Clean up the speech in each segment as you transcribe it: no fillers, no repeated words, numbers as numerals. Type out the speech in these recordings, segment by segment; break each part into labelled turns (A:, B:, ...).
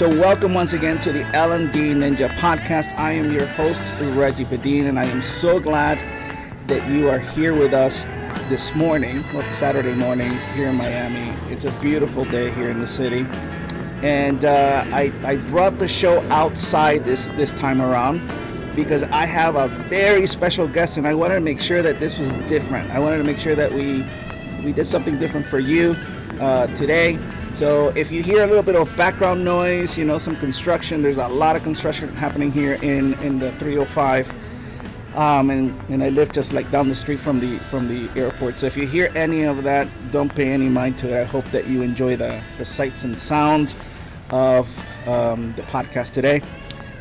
A: So welcome once again to the L&D Ninja podcast. I am your host, Reggie Padin, and I am so glad that you are here with us this morning, Saturday morning here in Miami. It's a beautiful day here in the city. And I brought the show outside this time around because I have a very special guest, and I wanted to make sure that this was different. I wanted to make sure that we did something different for you today. So if you hear a little bit of background noise, some construction, there's a lot of construction happening here in the 305. And I live just like down the street from the airport. So if you hear any of that, don't pay any mind to it. I hope that you enjoy the sights and sounds of the podcast today.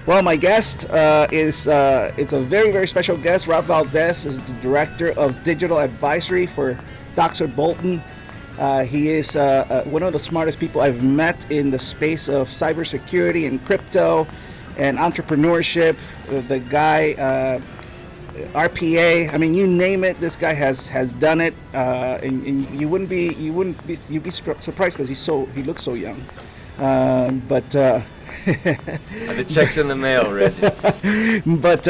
A: Well, my guest it's a very, very special guest. Rob Valdez is the Director of Digital Advisory for Daszkal Bolton. He is one of the smartest people I've met in the space of cybersecurity and crypto and entrepreneurship. The guy, RPA, I mean, you name it, this guy has done it. And you'd be surprised because he looks so young.
B: The check's in the mail, Reggie.
A: but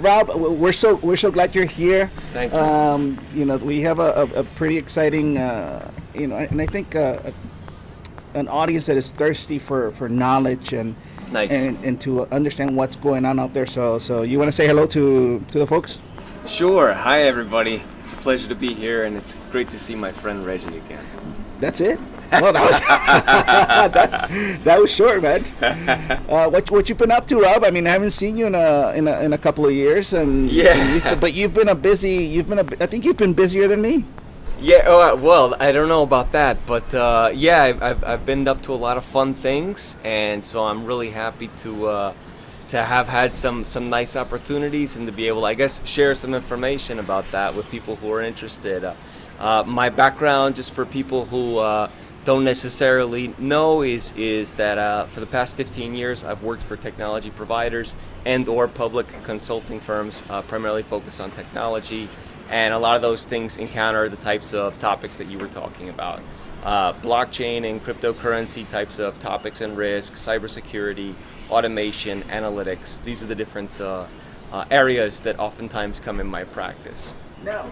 A: Rob, we're so glad you're here.
B: Thank you.
A: We have a pretty exciting, and I think an audience that is thirsty for knowledge and
B: nice.
A: and to understand what's going on out there. So you want to say hello to the folks?
B: Sure. Hi, everybody. It's a pleasure to be here, and it's great to see my friend Reggie again.
A: That's it. Well, that was that was short, man. What you been up to, Rob? I mean, I haven't seen you in a couple of years, and
B: yeah.
A: But I think you've been busier than me.
B: Yeah. Well, I don't know about that, but I've been up to a lot of fun things, and so I'm really happy to have had some nice opportunities and to be able, I guess, share some information about that with people who are interested. My background, just for people who don't necessarily know, is that for the past 15 years I've worked for technology providers and or public consulting firms, primarily focused on technology, and a lot of those things encounter the types of topics that you were talking about. Blockchain and cryptocurrency types of topics and risk, cybersecurity, automation, analytics. These are the different areas that oftentimes come in my practice.
A: Now,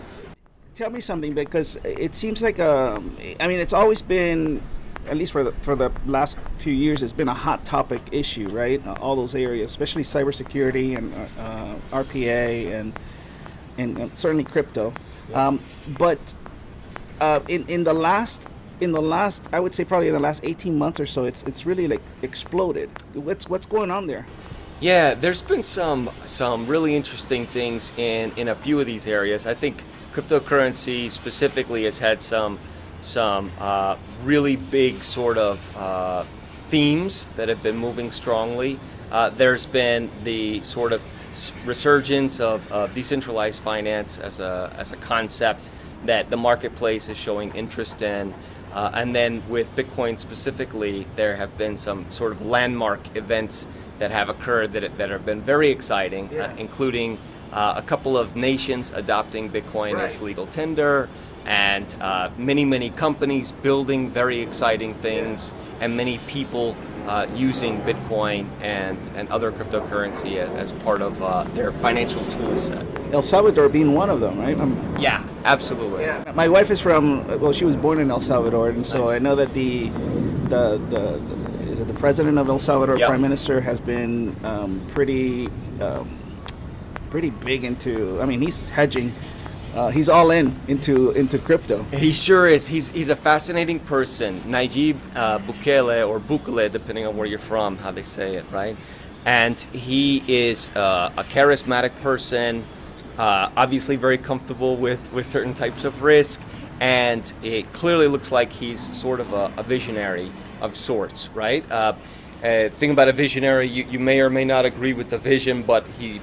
A: tell me something, because it seems like it's always been, at least for the last few years, it's been a hot topic issue, right? All those areas, especially cybersecurity and RPA and certainly crypto.
B: Yeah.
A: But in the last, I would say probably in the last 18 months or so, it's really like exploded. What's going on there?
B: Yeah, there's been some really interesting things in a few of these areas. I think cryptocurrency specifically has had some really big sort of themes that have been moving strongly. There's been the sort of resurgence of decentralized finance as a concept that the marketplace is showing interest in. And then with Bitcoin specifically, there have been some sort of landmark events that have occurred that have been very exciting, including a couple of nations adopting Bitcoin as legal tender, and many companies building very exciting things, and many people using Bitcoin and other cryptocurrency as part of their financial tool set.
A: El Salvador being one of them, right?
B: Yeah, absolutely.
A: Yeah. My wife is she was born in El Salvador, and so I know that the president of El Salvador, Prime Minister, has been pretty big into. I mean, he's hedging. He's all into crypto.
B: He sure is. He's a fascinating person. Nayib Bukele, or Bukele, depending on where you're from, how they say it, right? And he is a charismatic person, obviously very comfortable with certain types of risk, and it clearly looks like he's sort of a visionary of sorts, right? Thing about a visionary, you may or may not agree with the vision, but he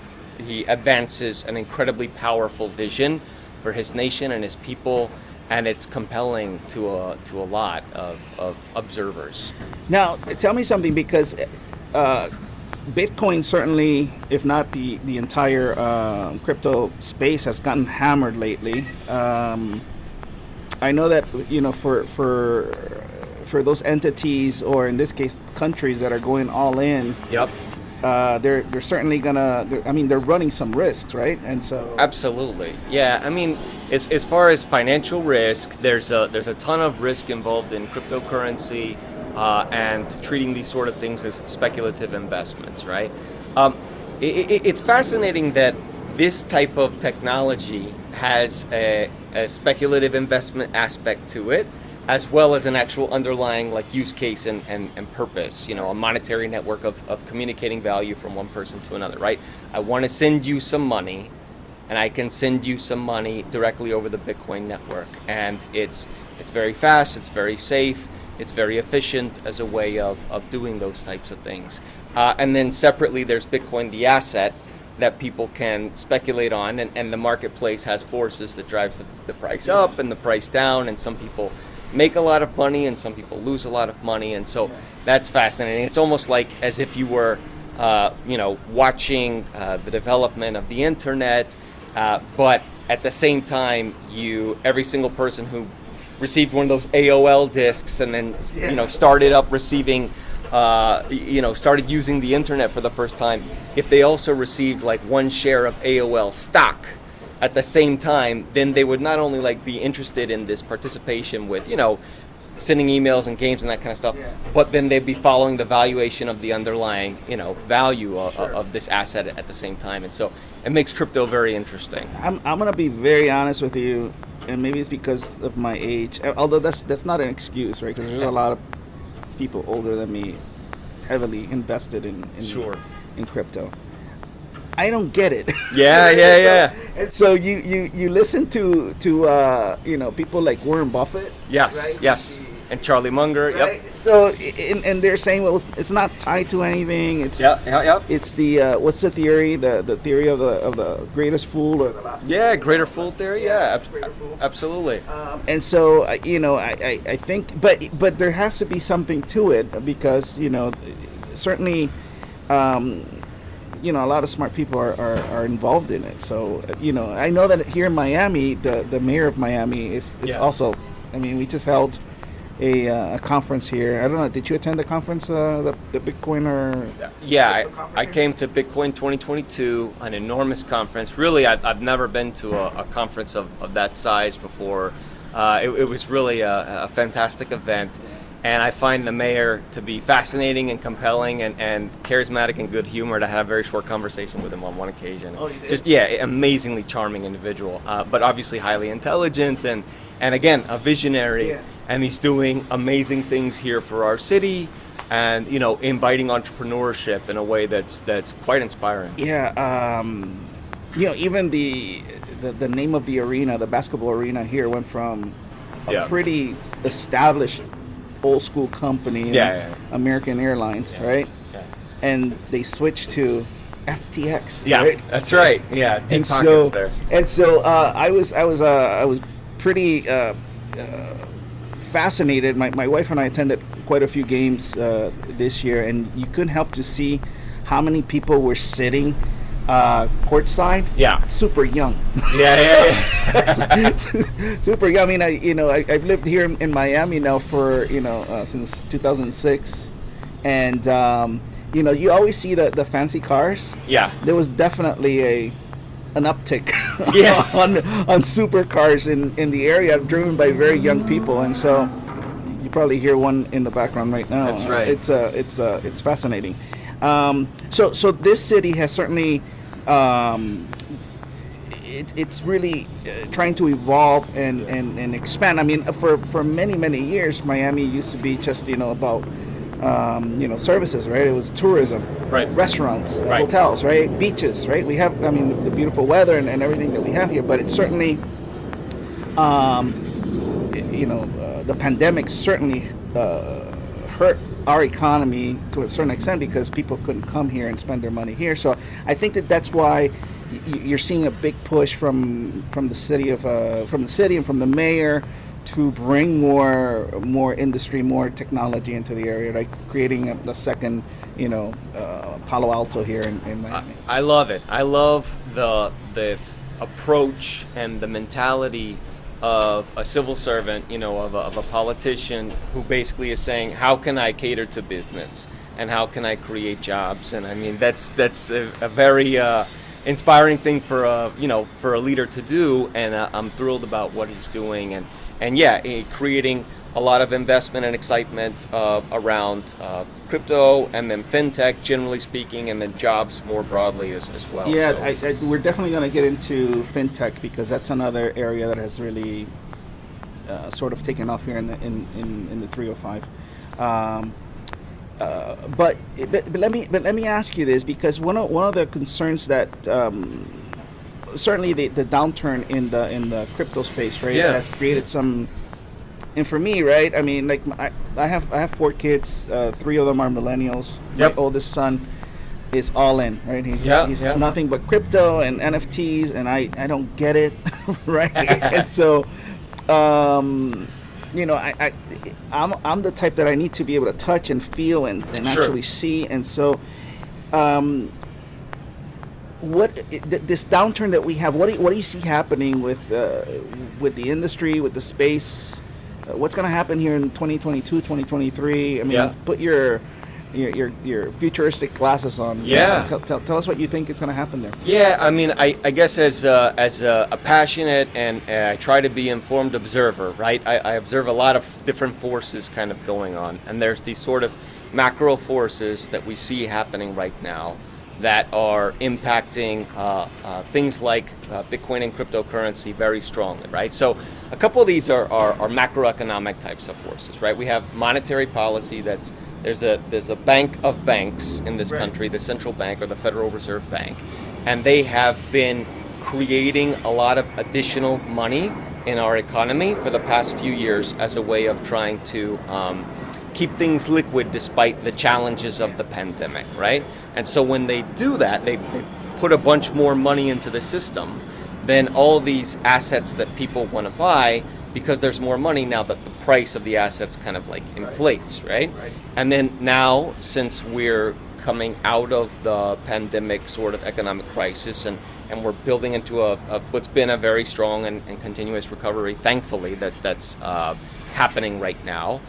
B: advances an incredibly powerful vision for his nation and his people, and it's compelling to a lot of observers.
A: Now, tell me something, because Bitcoin certainly, if not the entire crypto space, has gotten hammered lately. I know that for for those entities, or in this case, countries that are going all in.
B: Yep.
A: They're certainly gonna. They're running some risks, right? And so
B: absolutely, yeah. I mean, as far as financial risk, there's a ton of risk involved in cryptocurrency and treating these sort of things as speculative investments, right? It's fascinating that this type of technology has a speculative investment aspect to it, as well as an actual underlying use case and purpose, a monetary network of communicating value from one person to another, right? I want to send you some money, and I can send you some money directly over the Bitcoin network. And it's very fast, it's very safe, it's very efficient as a way of doing those types of things. And then separately, there's Bitcoin, the asset, that people can speculate on, and the marketplace has forces that drives the price up and the price down, and some people make a lot of money and some people lose a lot of money, and so that's fascinating. It's almost like as if you were watching the development of the internet, but at the same time, every single person who received one of those AOL discs and then started up receiving started using the internet for the first time, if they also received one share of AOL stock at the same time, then they would not only be interested in this participation with sending emails and games and that kind of stuff, but then they'd be following the valuation of the underlying value of this asset at the same time. And so it makes crypto very interesting.
A: I'm gonna be very honest with you, and maybe it's because of my age, although that's not an excuse, right? Because there's a lot of people older than me heavily invested in crypto. I don't get it.
B: Yeah.
A: And so you listen to people like Warren Buffett.
B: Yes,
A: right?
B: yes. And Charlie Munger.
A: Right?
B: Yep.
A: So and they're saying, well, it's not tied to anything. It's It's the what's the theory? The theory of the greatest fool or the last.
B: Yeah, greater fool theory. Yeah,
A: fool.
B: Absolutely.
A: And so I think, but there has to be something to it, because certainly. A lot of smart people are involved in it. So, I know that here in Miami, the mayor of Miami it's also, we just held a conference here. I don't know, did you attend the conference, the Bitcoin or?
B: Yeah, I came to Bitcoin 2022, an enormous conference. Really, I've never been to a conference of that size before. It was really a fantastic event. And I find the mayor to be fascinating and compelling and charismatic and good humor. I had a very short conversation with him on one occasion.
A: Oh, you did?
B: Just, amazingly charming individual, but obviously highly intelligent and again, a visionary.
A: Yeah.
B: And he's doing amazing things here for our city and, inviting entrepreneurship in a way that's quite inspiring.
A: Yeah, even the name of the arena, the basketball arena here, went from a pretty established old school company, American Airlines, right? Yeah. And they switched to FTX.
B: Yeah,
A: right?
B: That's right. Yeah, deep pockets there.
A: And so I was pretty fascinated. My wife and I attended quite a few games this year, and you couldn't help to see how many people were sitting courtside.
B: Yeah,
A: super young.
B: Yeah.
A: Super young. I've lived here in Miami now for since 2006, and you always see the fancy cars.
B: Yeah,
A: there was definitely an uptick on supercars in the area, driven by very young people, and so you probably hear one in the background right now.
B: That's right.
A: It's fascinating. So this city has certainly it's really trying to evolve and expand. For many years, Miami used to be just about services, right? It was tourism,
B: right?
A: Restaurants, hotels, right? Beaches, right? We have the beautiful weather and everything that we have here, but it's certainly the pandemic certainly hurt our economy to a certain extent, because people couldn't come here and spend their money here. So I think that's why you're seeing a big push from the city and from the mayor to bring more industry, more technology into the area, like creating the second Palo Alto here in Miami.
B: I love it. I love the approach and the mentality of a civil servant, of a politician who basically is saying, how can I cater to business and how can I create jobs? And I mean, that's a very inspiring thing for a leader to do, and I'm thrilled about what he's doing, and creating a lot of investment and excitement around crypto, and then fintech, generally speaking, and then jobs more broadly as well.
A: Yeah, so we're definitely going to get into fintech because that's another area that has really sort of taken off here in the 305. But let me ask you this, because one of the concerns that certainly the downturn in the crypto space, right, has created some. And for me, right, I mean, like I have 4 kids. 3 of them are millennials.
B: Yep.
A: My oldest son is all in, right? He's nothing but crypto and NFTs, and I don't get it, right? And so, I'm the type that I need to be able to touch and feel and actually see. And so, this downturn that we have, what do you see happening with the industry, with the space? What's going to happen here in 2022, 2023? I mean, put your futuristic glasses on.
B: Yeah.
A: Tell us what you think is going to happen there.
B: Yeah, I mean, I guess as a passionate and I try to be informed observer, right? I observe a lot of different forces kind of going on, and there's these sort of macro forces that we see happening right now that are impacting things like Bitcoin and cryptocurrency very strongly, right? So a couple of these are macroeconomic types of forces, right? We have monetary policy. There's a bank of banks in this country, the central bank or the Federal Reserve Bank, and they have been creating a lot of additional money in our economy for the past few years as a way of trying to keep things liquid despite the challenges of the pandemic, right? And so when they do that, they put a bunch more money into the system, then all these assets that people want to buy, because there's more money now, that the price of the assets kind of like inflates, right? And then now, since we're coming out of the pandemic sort of economic crisis and we're building into what's been a very strong and continuous recovery, thankfully, that's happening right now.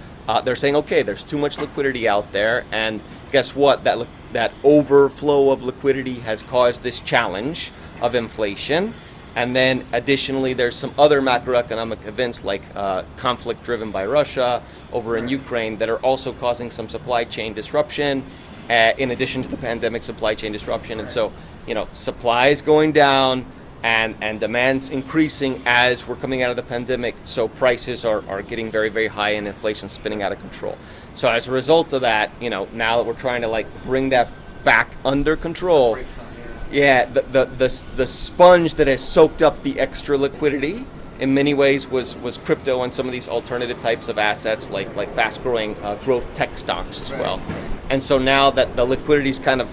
B: They're saying, okay, there's too much liquidity out there, and guess what? That overflow of liquidity has caused this challenge of inflation. And then additionally, there's some other macroeconomic events like conflict driven by Russia over in Ukraine that are also causing some supply chain disruption, in addition to the pandemic supply chain disruption. And so, supply is going down, and demand's increasing as we're coming out of the pandemic, so prices are getting very, very high and inflation's spinning out of control. So as a result of that, now that we're trying to bring that back under control, the sponge that has soaked up the extra liquidity in many ways was crypto and some of these alternative types of assets like fast-growing growth tech stocks as well. And so now that the liquidity is kind of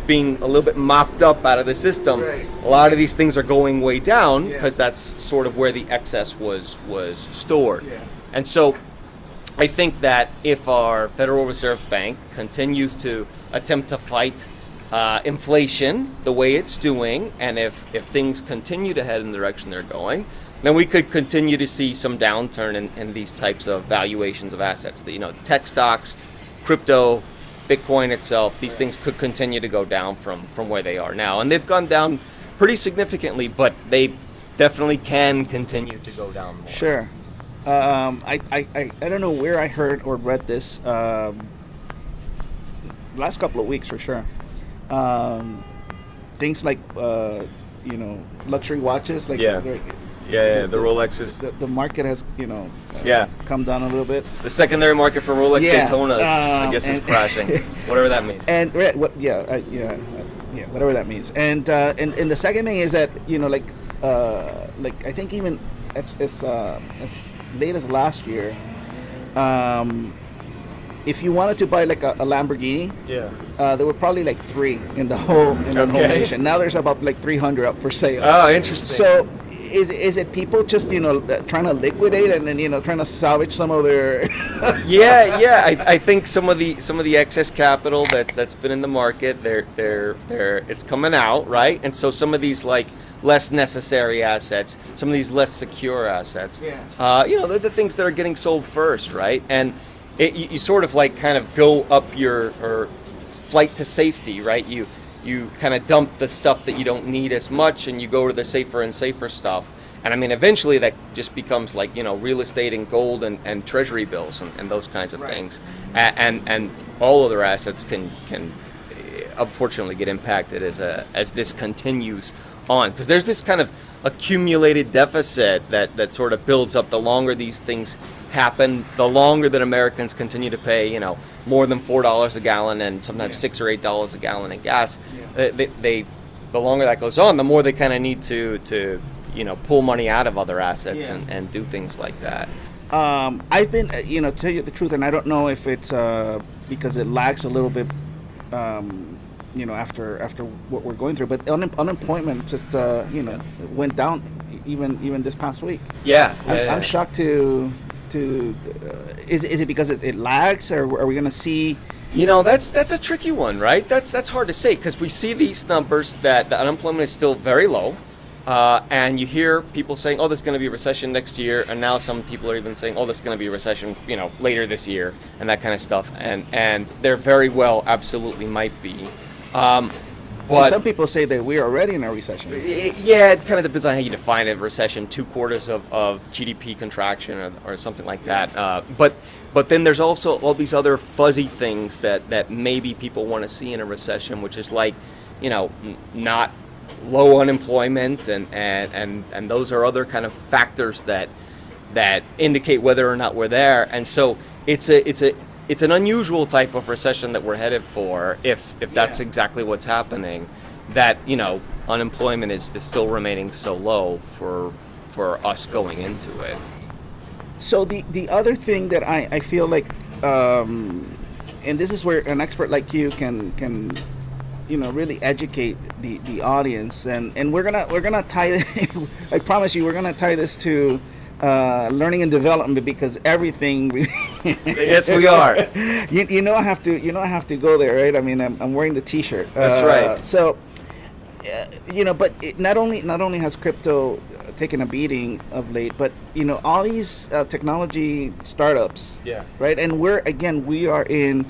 B: being a little bit mopped up out of the system, a lot of these things are going way down because that's sort of where the excess was stored. And so I think that if our Federal Reserve Bank continues to attempt to fight inflation the way it's doing, and if things continue to head in the direction they're going, then we could continue to see some downturn in these types of valuations of assets. Tech stocks, crypto, Bitcoin itself, these things could continue to go down from where they are now. And they've gone down pretty significantly, but they definitely can continue to go down more.
A: Sure. I don't know where I heard or read this last couple of weeks for sure. Things like luxury watches, like
B: the Rolexes.
A: The market has come down a little bit.
B: The secondary market for Rolex Daytonas, I guess, is crashing. Whatever that means.
A: And whatever that means. And the second thing is that I think even as late as last year, if you wanted to buy like a Lamborghini, there were probably like 3 in the whole nation. Now there's about like 300 up for sale.
B: Oh, interesting.
A: So is it people just trying to liquidate and then trying to salvage some of their?
B: I think some of the excess capital that's been in the market, it's coming out, right? And so some of these like less necessary assets, some of these less secure assets, they're the things that are getting sold first, right? And you sort of like kind of go up your flight to safety, right? You kind of dump the stuff that you don't need as much, and you go to the safer and safer stuff. And I mean, eventually that just becomes like real estate and gold and treasury bills and those kinds of things, and all other assets can unfortunately get impacted as this continues on, because there's this kind of accumulated deficit that sort of builds up the longer these things happen, the longer that Americans continue to pay more than $4 a gallon and sometimes $6 or $8 a gallon in gas. The longer that goes on, the more they kind of need to pull money out of other assets and do things like that.
A: I've been, to tell you the truth, and I don't know if it's because it lags a little bit, after what we're going through, but unemployment just, went down even this past week. I'm shocked to is it because it lags, or are we going to see?
B: That's a tricky one, right? That's hard to say, because we see these numbers that the unemployment is still very low. And you hear people saying, oh, there's going to be a recession next year, and now some people are even saying, oh, there's going to be a recession, later this year, and that kind of stuff. And there very well absolutely might be.
A: But some people say that we're already in a recession.
B: Yeah, it kind of depends on how you define a recession. 2 quarters of GDP contraction or something like that. But then there's also all these other fuzzy things that maybe people want to see in a recession, which is like, not low unemployment, and those are other kind of factors that indicate whether or not we're there. And so it's an unusual type of recession that we're headed for if that's exactly what's happening, that unemployment is still remaining so low for us going into it.
A: So the other thing that I feel like, and this is where an expert like you can really educate the audience, and we're gonna tie I promise you we're gonna tie this to learning and development, because everything
B: yes, we are.
A: I have to go there, right? I mean, I'm wearing the T-shirt.
B: That's right.
A: So but not only has crypto taken a beating of late, but all these technology startups, right? And we are in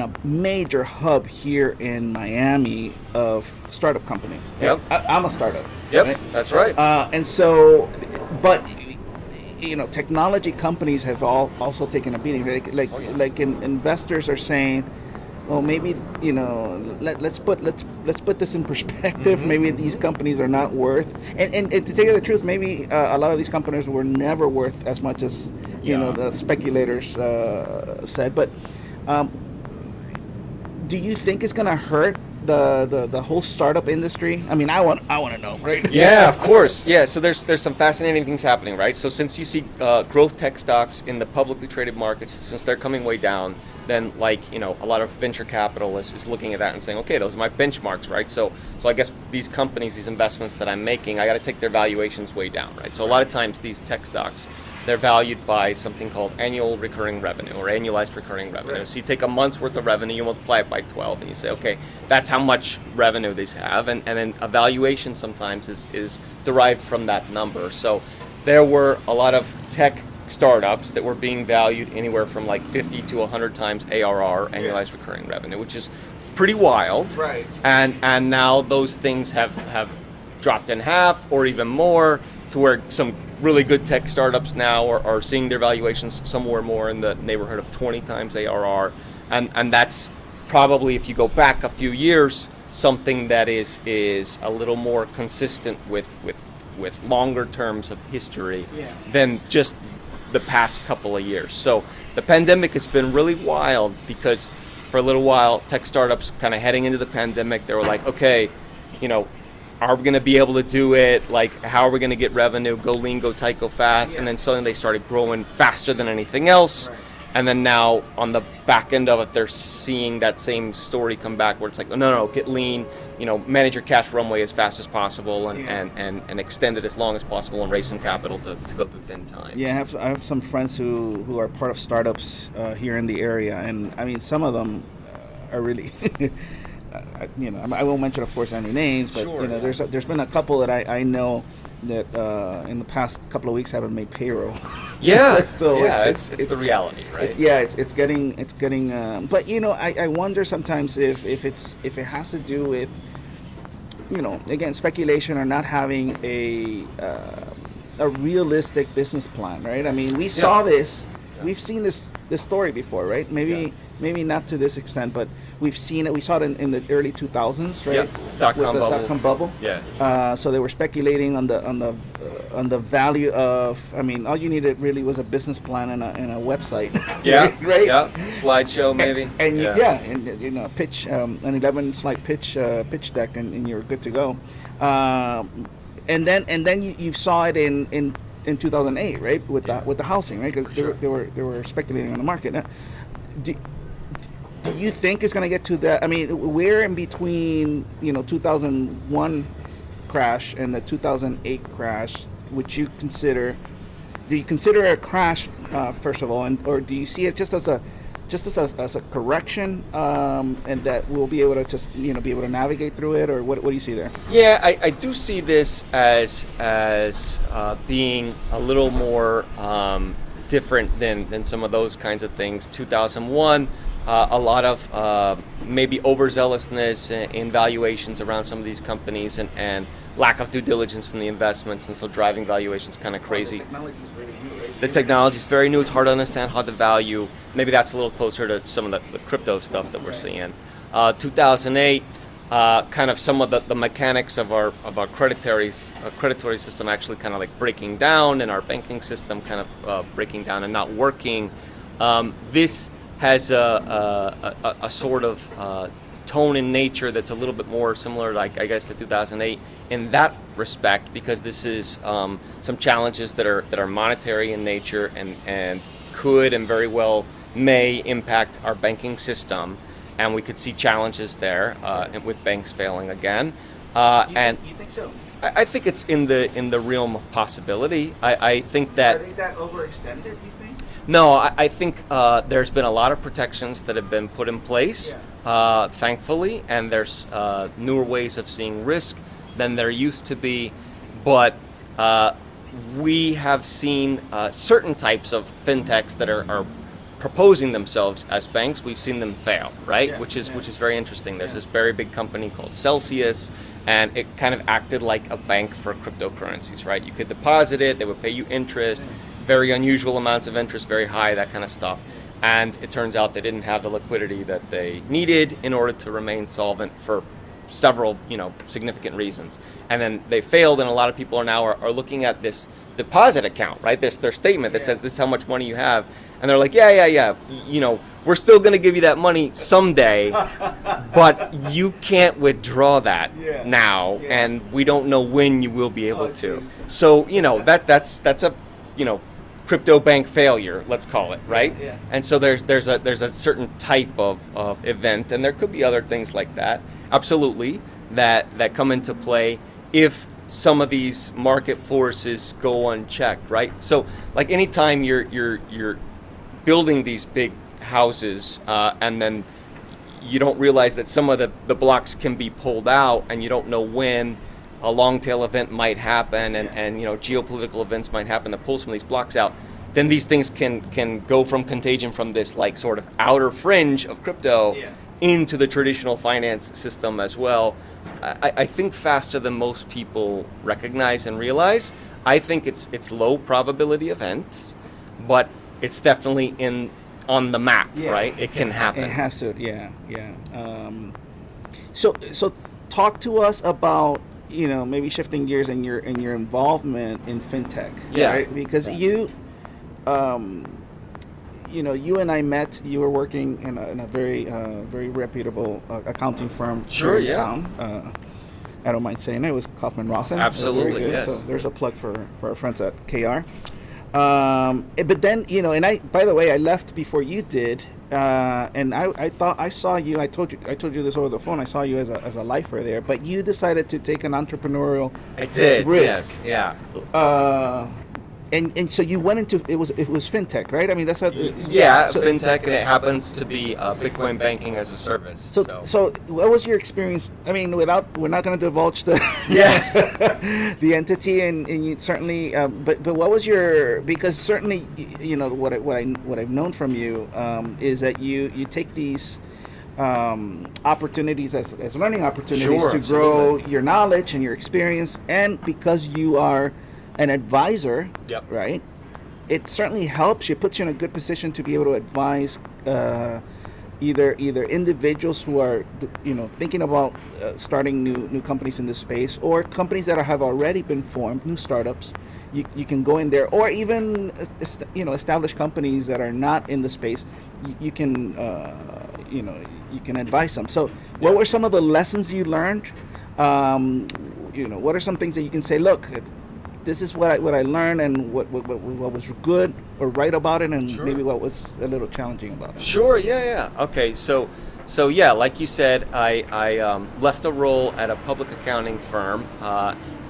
A: a major hub here in Miami of startup companies.
B: Yep.
A: I'm a startup.
B: Yep,
A: right?
B: that's right.
A: And so, but technology companies have also taken a beating. Right? Like investors are saying, well, maybe let's put this in perspective. Mm-hmm. Maybe these companies are not worth, and to tell you the truth, maybe a lot of these companies were never worth as much as the speculators said. But do you think it's going to hurt the whole startup industry? I mean, I want to know, right?
B: Yeah, of course. Yeah, so there's some fascinating things happening, right? So since you see growth tech stocks in the publicly traded markets, since they're coming way down, then a lot of venture capitalists is looking at that and saying, okay, those are my benchmarks, right? So I guess these companies, these investments that I'm making, I got to take their valuations way down, right? So a lot of times these tech stocks, they're valued by something called annual recurring revenue or annualized recurring revenue. Right. So you take a month's worth of revenue, you multiply it by 12, and you say, okay, that's how much revenue these have. And then a valuation sometimes is derived from that number. So there were a lot of tech startups that were being valued anywhere from like 50 to 100 times ARR, annualized recurring revenue, which is pretty wild.
A: Right.
B: And now those things have dropped in half or even more, to where some really good tech startups now are seeing their valuations somewhere more in the neighborhood of 20 times ARR. And that's probably, if you go back a few years, something that is a little more consistent with longer terms of history than just the past couple of years. So the pandemic has been really wild, because for a little while, tech startups kind of heading into the pandemic, they were like, okay, are we going to be able to do it? Like, how are we going to get revenue? Go lean, go tight, go fast. And then suddenly they started growing faster than anything else. Right. And then now on the back end of it, they're seeing that same story come back where it's like, no, get lean, manage your cash runway as fast as possible and extend it as long as possible and raise some capital to go through thin times.
A: Yeah, I have some friends who are part of startups here in the area, and I mean, some of them are really, I won't mention, of course, any names, but
B: Sure,
A: there's been a couple that I know that in the past couple of weeks haven't made payroll.
B: Yeah,
A: so
B: it's the reality, right?
A: It's getting. But I wonder sometimes if it has to do with, again, speculation or not having a realistic business plan, right? I mean, we saw this. We've seen this story before, right? Maybe not to this extent, but we've seen it. We saw it in the early 2000s, right?
B: Yeah, dot-com bubble.
A: Yeah. So they were speculating on the value of. I mean, all you needed really was a business plan and a website.
B: Yeah.
A: Right.
B: Yeah. Slideshow maybe.
A: And pitch an 11-slide pitch deck, and you're good to go. And then you saw it in 2008, right, with the housing, right? Because they were speculating on the market. Now, do you think it's going to get to that? I mean, we're in between 2001 crash and the 2008 crash. Which do you consider a crash first of all, or do you see it just as a correction, and that we'll be able to just be able to navigate through it, or what do you see there?
B: Yeah, I do see this as being a little more different than some of those kinds of things. 2001, a lot of maybe overzealousness in valuations around some of these companies, and lack of due diligence in the investments, and so driving valuations kind of crazy. The technology is very new. It's hard to understand how to value. Maybe that's a little closer to some of the crypto stuff that we're seeing. 2008, kind of some of the mechanics of our creditory system actually kind of like breaking down, and our banking system kind of breaking down and not working. This has a sort of tone in nature that's a little bit more similar, like I guess, to 2008 in that respect, because this is some challenges that are monetary in nature and could and very well may impact our banking system, and we could see challenges there with banks failing again.
A: You think so?
B: I think it's in the realm of possibility. I think that.
A: Are they that overextended, do you think?
B: No, I think there's been a lot of protections that have been put in place, thankfully, and there's newer ways of seeing risk than there used to be, but we have seen certain types of fintechs that are proposing themselves as banks. We've seen them fail, right?
A: Yeah,
B: which is very interesting. There's this very big company called Celsius, and it kind of acted like a bank for cryptocurrencies, right? You could deposit it, they would pay you interest, very unusual amounts of interest, very high, that kind of stuff. And it turns out they didn't have the liquidity that they needed in order to remain solvent for several, significant reasons. And then they failed, and a lot of people are looking at this deposit account, right? Their statement that says this is how much money you have, and they're like, yeah, we're still going to give you that money someday, but you can't withdraw that now, and we don't know when you will be able to. So that's a crypto bank failure, let's call it, right?
A: Yeah.
B: And so there's a certain type of event, and there could be other things like that, absolutely, that come into play if some of these market forces go unchecked, right? So like anytime you're building these big houses, and then you don't realize that some of the blocks can be pulled out, and you don't know when a long tail event might happen, and geopolitical events might happen to pull some of these blocks out, then these things can go from contagion from this like sort of outer fringe of crypto into the traditional finance system as well. I think faster than most people recognize and realize. I think it's low probability events, but it's definitely on the map, right? It can happen.
A: It has to, So talk to us about maybe shifting gears in your involvement in fintech, right? Because you and I met. You were working in a very reputable accounting firm here in town. I don't mind saying it was Kaufman Rawson.
B: Absolutely,
A: very good.
B: yes.
A: So there's a plug for our friends at KR. But then, and by the way, I left before you did, and I thought I saw you. I told you this over the phone. I saw you as a lifer there, but you decided to take an entrepreneurial risk.
B: Yes, yeah.
A: And so you went into it was fintech, right? I mean, that's
B: fintech, and it happens to be Bitcoin banking as a service.
A: So what was your experience? I mean, we're not going to divulge the the entity, and you certainly, but what was your, because certainly, what I've known from you is that you take these opportunities as learning opportunities to grow your knowledge and your experience, and because you are an advisor, right? It certainly helps. It puts you in a good position to be able to advise either individuals who are thinking about starting new companies in this space, or companies that have already been formed, new startups. You can go in there, or even established companies that are not in the space. You can you can advise them. So, what were some of the lessons you learned? What are some things that you can say? Look, this is what I learned, and what was good or right about it, and maybe what was a little challenging about it.
B: Sure, yeah. Okay, so yeah, like you said, I left a role at a public accounting firm,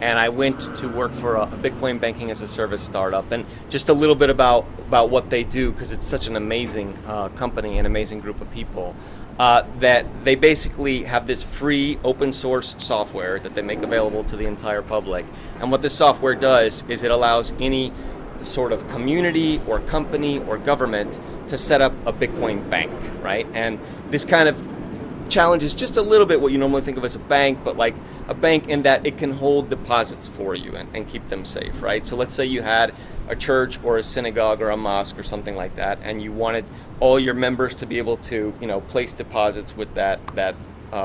B: and I went to work for a Bitcoin banking as a service startup. And just a little bit about what they do, because it's such an amazing company, an amazing group of people. That they basically have this free open source software that they make available to the entire public. And what this software does is it allows any sort of community or company or government to set up a Bitcoin bank, right? And this kind of challenges just a little bit what you normally think of as a bank, but like a bank in that it can hold deposits for you and keep them safe, right? So let's say you had a church or a synagogue or a mosque or something like that, and you wanted all your members to be able to, place deposits with that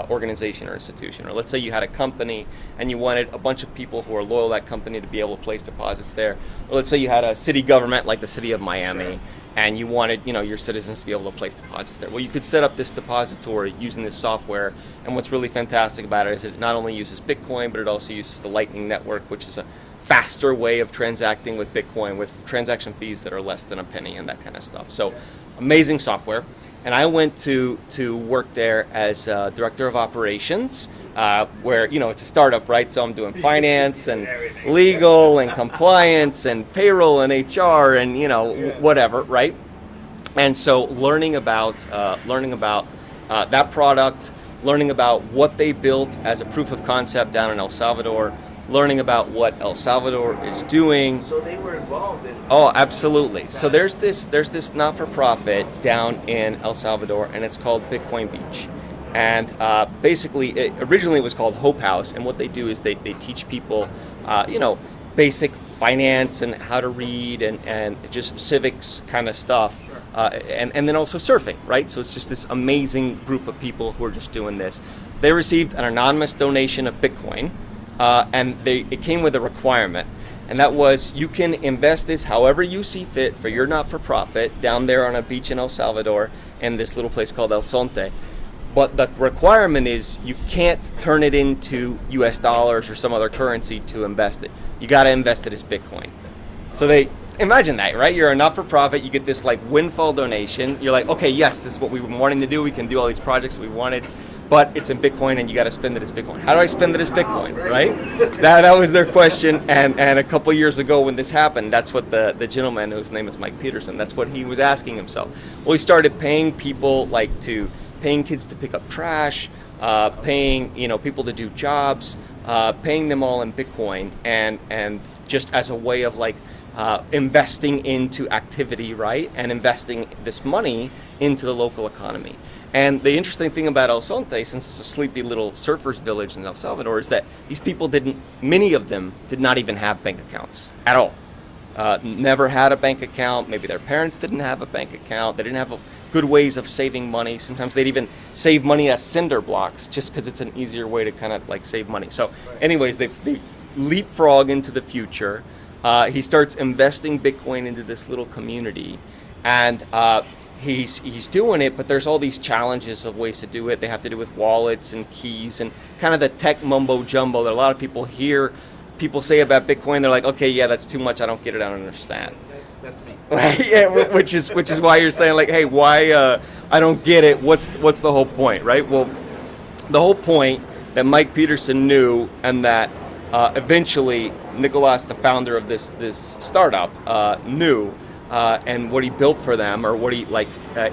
B: organization or institution. Or let's say you had a company and you wanted a bunch of people who are loyal to that company to be able to place deposits there. Or let's say you had a city government like the city of Miami, and you wanted, your citizens to be able to place deposits there. Well, you could set up this depository using this software, and what's really fantastic about it is it not only uses Bitcoin, but it also uses the Lightning Network, which is a faster way of transacting with Bitcoin with transaction fees that are less than a penny and that kind of stuff. So amazing software. And I went to work there as director of operations, where, it's a startup, right? So I'm doing finance and legal and compliance and payroll and HR and, whatever, right? And so learning about that product, learning about what they built as a proof of concept down in El Salvador, learning about what El Salvador is doing.
A: So they were involved in.
B: Oh, absolutely. So there's this not-for-profit down in El Salvador, and it's called Bitcoin Beach. And basically, it originally was called Hope House, and what they do is they teach people, basic finance and how to read and just civics kind of stuff, and then also surfing, right? So it's just this amazing group of people who are just doing this. They received an anonymous donation of Bitcoin, and it came with a requirement, and that was you can invest this however you see fit for your not-for-profit down there on a beach in El Salvador in this little place called El Zonte. But the requirement is you can't turn it into US dollars or some other currency to invest it. You got to invest it as Bitcoin. So they imagine that, right? You're a not-for-profit, you get this like windfall donation. You're like, okay, yes, this is what we've been wanting to do. We can do all these projects we wanted, but it's in Bitcoin and you got to spend it as Bitcoin. How do I spend it as Bitcoin, right? That was their question. And a couple years ago when this happened, that's what the gentleman whose name is Mike Peterson, that's what he was asking himself. Well, he started paying people paying kids to pick up trash, paying people to do jobs, paying them all in Bitcoin, and just as a way of investing into activity, right, and investing this money into the local economy. And the interesting thing about El Zonte, since it's a sleepy little surfers village in El Salvador, is that these people many of them did not even have bank accounts at all. Never had a bank account. Maybe their parents didn't have a bank account. They didn't have good ways of saving money. Sometimes they'd even save money as cinder blocks just because it's an easier way to kind of save money. So anyways, they leapfrog into the future. He starts investing Bitcoin into this little community, and he's doing it, but there's all these challenges of ways to do it. They have to do with wallets and keys and kind of the tech mumbo jumbo that a lot of people hear people say about Bitcoin. They're like, okay, yeah, that's too much. I don't get it. I don't understand.
A: that's me.
B: Yeah, which is why you're saying like, hey, why? I don't get it. What's the whole point, right? Well, the whole point that Mike Peterson knew, and that eventually Nicholas, the founder of this startup, knew, and what he built for them, or what he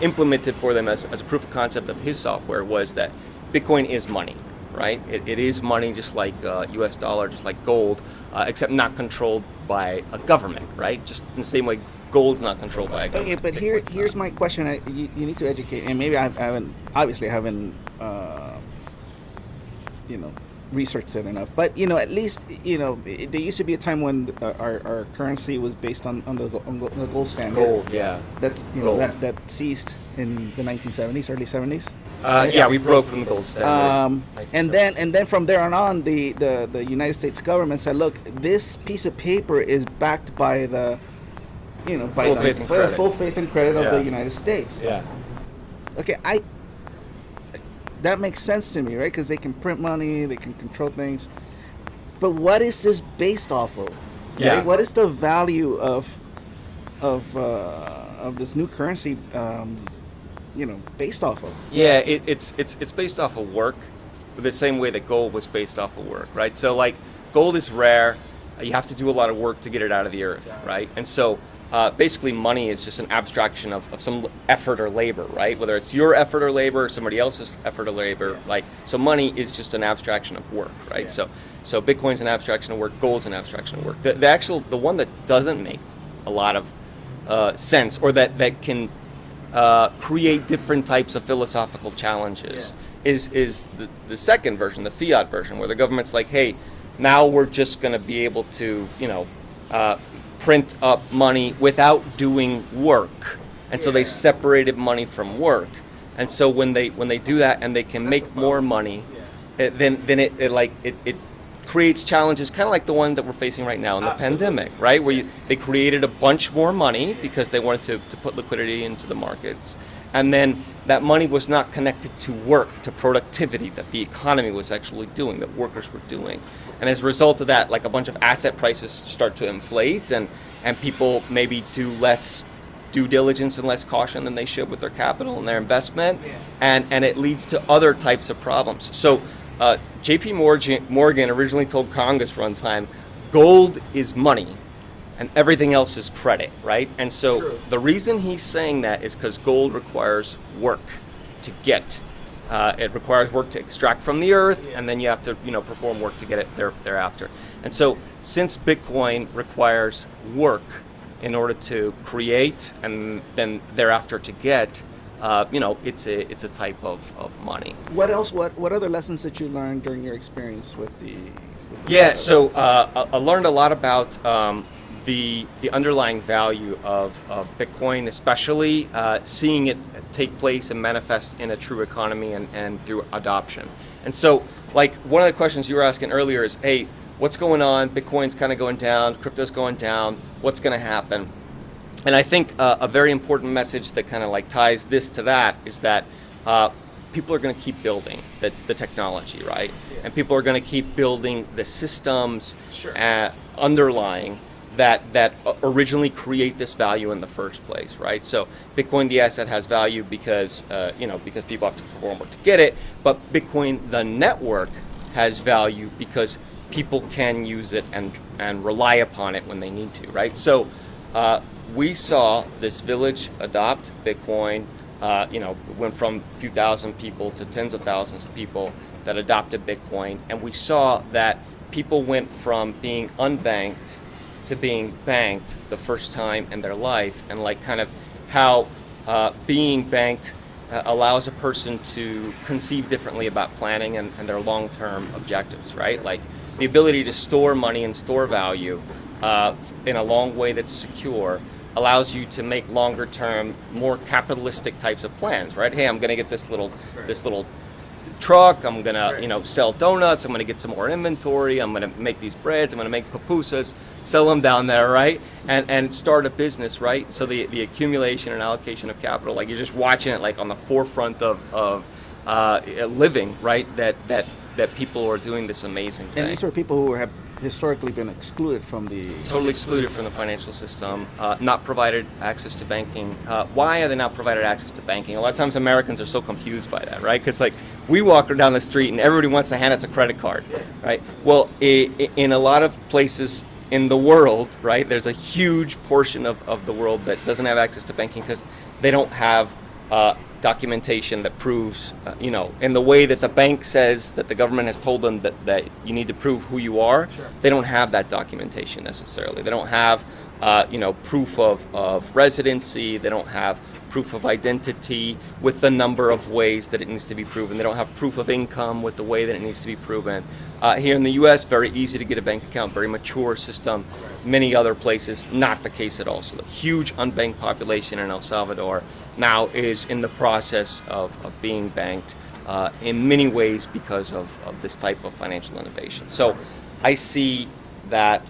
B: implemented for them as a proof of concept of his software, was that Bitcoin is money, right? It is money, just like U.S. dollar, just like gold, except not controlled by a government, right? Just in the same way gold's not controlled by a government.
A: Okay, but here's my question. You need to educate, and maybe I haven't researched it enough. But at least there used to be a time when our currency was based on the gold standard.
B: Gold, yeah.
A: That's
B: Gold.
A: that ceased in the 1970s, early 70s.
B: Yeah, we broke from the gold standard.
A: And then from there on, the United States government said, look, this piece of paper is backed by the full faith and credit of the United States.
B: Yeah.
A: Okay, that makes sense to me, right? Because they can print money, they can control things. But what is this based off of? Right?
B: Yeah.
A: What is the value of this new currency? Based off of?
B: Yeah, it's based off of work, the same way that gold was based off of work, right? So like gold is rare, you have to do a lot of work to get it out of the earth, right? And so basically money is just an abstraction of some effort or labor, right? Whether it's your effort or labor or somebody else's effort or labor, so money is just an abstraction of work, right? Yeah. So Bitcoin's an abstraction of work, gold's an abstraction of work. The one that doesn't make a lot of sense, or that can create different types of philosophical challenges, is the second version, the fiat version, where the government's like, hey, now we're just going to be able to print up money without doing work, and so they separated money from work, and so when they do that and they can make more money, then it creates challenges, kind of like the one that we're facing right now in the pandemic, right? Where they created a bunch more money because they wanted to put liquidity into the markets. And then that money was not connected to work, to productivity that the economy was actually doing, that workers were doing. And as a result of that, like a bunch of asset prices start to inflate, and people maybe do less due diligence and less caution than they should with their capital and their investment. And it leads to other types of problems. So J.P. Morgan originally told Congress for one time, gold is money and everything else is credit, right? And so the reason he's saying that is because gold requires work to get. It requires work to extract from the earth, and then you have to perform work to get it thereafter. And so since Bitcoin requires work in order to create and then thereafter to get, it's a type of money.
A: What else? What other lessons did you learn during your experience with the
B: So I learned a lot about the underlying value of Bitcoin, especially seeing it take place and manifest in a true economy and through adoption. And so, like, one of the questions you were asking earlier is, hey, what's going on? Bitcoin's kind of going down, crypto's going down, what's going to happen? And I think a very important message that kind of like ties this to that is that people are going to keep building the technology, right? Yeah. And people are going to keep building the systems underlying that originally create this value in the first place, right? So Bitcoin, the asset, has value because people have to perform work to get it, but Bitcoin, the network, has value because people can use it and rely upon it when they need to, right? So we saw this village adopt Bitcoin. Went from a few thousand people to tens of thousands of people that adopted Bitcoin, and we saw that people went from being unbanked to being banked the first time in their life, and like kind of how being banked allows a person to conceive differently about planning and their long-term objectives, right? Like the ability to store money and store value in a long way that's secure allows you to make longer term, more capitalistic types of plans, right? Hey, I'm gonna get this little truck, I'm gonna sell donuts, I'm gonna get some more inventory, I'm gonna make these breads, I'm gonna make pupusas, sell them down there, right? And start a business, right? So the accumulation and allocation of capital, like you're just watching it like on the forefront of living, right? That that people are doing this amazing thing.
A: And these are people who have historically been excluded from the...
B: Totally excluded from the financial system, not provided access to banking. Why are they not provided access to banking? A lot of times Americans are so confused by that, right? Because like we walk down the street and everybody wants to hand us a credit card, right? Well, in a lot of places in the world, right, there's a huge portion of the world that doesn't have access to banking because they don't have documentation that proves, in the way that the bank says that the government has told them that you need to prove who you are. Sure. They don't have that documentation necessarily. They don't have, proof of residency. They don't have proof of identity with the number of ways that it needs to be proven. They don't have proof of income with the way that it needs to be proven. Here in the U.S., very easy to get a bank account, very mature system. Many other places, not the case at all. So the huge unbanked population in El Salvador now is in the process of being banked in many ways because of this type of financial innovation. So I see that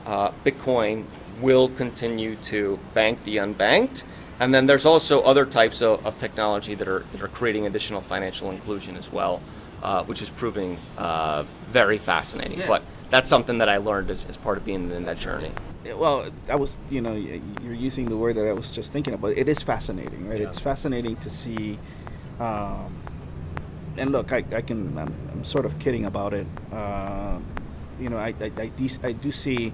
B: Bitcoin will continue to bank the unbanked. And then there's also other types of technology that are creating additional financial inclusion as well, which is proving very fascinating. Yeah. But that's something that I learned as part of being in that journey.
A: Well, I was, you're using the word that I was just thinking about. It is fascinating, right? Yeah. It's fascinating to see. And look, I'm sort of kidding about it. I do see.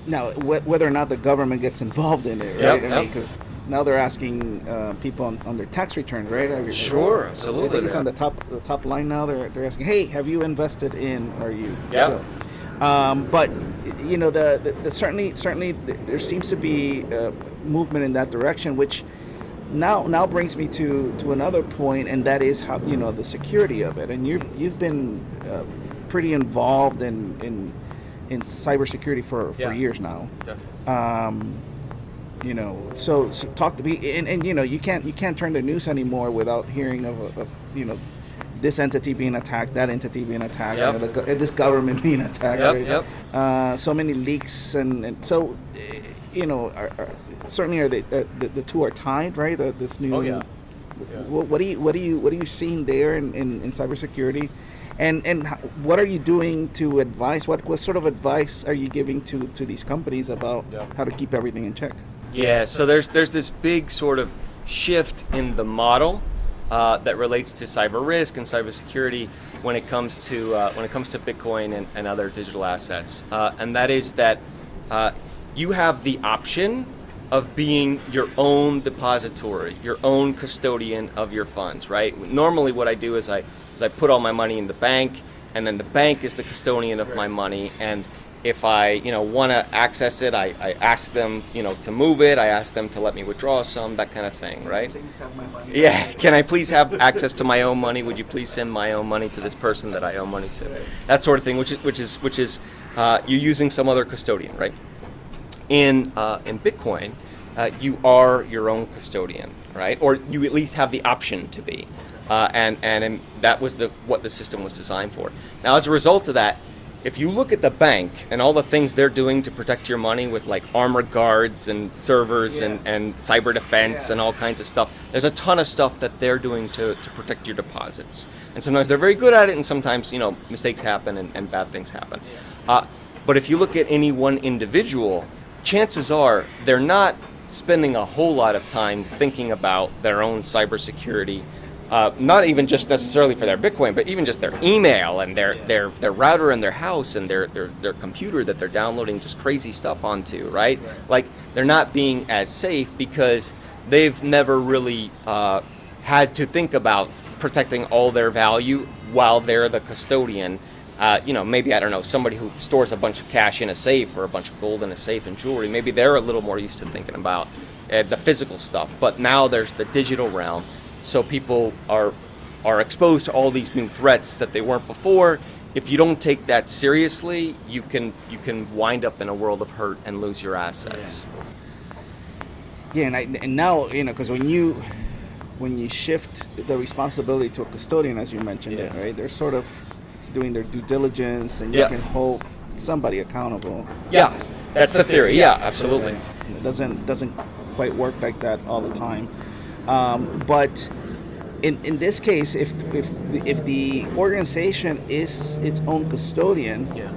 A: Now, whether or not the government gets involved in it, right?
B: Yep,
A: because now they're asking people on their tax returns, right?
B: Sure, absolutely.
A: I think it's on the top line now. They're asking, hey, have you invested in? Or you?
B: Yeah.
A: So, but the certainly there seems to be movement in that direction, which now brings me to another point, and that is how the security of it. And you've been pretty involved in cybersecurity for years now.
B: Definitely.
A: So talk to me, and you can't turn the news anymore without hearing of this entity being attacked, that entity being attacked,
B: yep.
A: This government being attacked.
B: Yep,
A: right? Yep. So many leaks, and so certainly are the two are tied, right? This new.
B: Oh yeah.
A: What are you seeing there in cybersecurity? And what are you doing to advise? What sort of advice are you giving to these companies about how to keep everything in check?
B: Yeah, so there's this big sort of shift in the model that relates to cyber risk and cybersecurity when it comes to Bitcoin and other digital assets, and that is that you have the option of being your own depository, your own custodian of your funds, right? Normally, what I do is I put all my money in the bank, and then the bank is the custodian of my money. And if I, want to access it, I ask them, to move it. I ask them to let me withdraw some, that kind of thing, right? Yeah. Can I please have access to my own money? Would you please send my own money to this person that I owe money to? That sort of thing, which is you're using some other custodian, right? In Bitcoin, you are your own custodian, right? Or you at least have the option to be. And that was what the system was designed for. Now, as a result of that, if you look at the bank and all the things they're doing to protect your money with like armored guards and servers and cyber defense and all kinds of stuff, there's a ton of stuff that they're doing to protect your deposits. And sometimes they're very good at it, and sometimes mistakes happen and bad things happen. But if you look at any one individual, chances are they're not spending a whole lot of time thinking about their own cybersecurity. Not even just necessarily for their Bitcoin, but even just their email and their router in their house and their computer that they're downloading just crazy stuff onto, right? Like they're not being as safe because they've never really had to think about protecting all their value while they're the custodian. Maybe, I don't know, somebody who stores a bunch of cash in a safe or a bunch of gold in a safe and jewelry, maybe they're a little more used to thinking about the physical stuff. But now there's the digital realm. So people are exposed to all these new threats that they weren't before. If you don't take that seriously, you can wind up in a world of hurt and lose your assets.
A: Yeah, and now because when you shift the responsibility to a custodian, as you mentioned, right? They're sort of doing their due diligence, and you can hold somebody accountable.
B: Yeah, that's the theory. Yeah, absolutely.
A: It doesn't quite work like that all the time. But in this case, if the organization is its own custodian,
B: Yeah.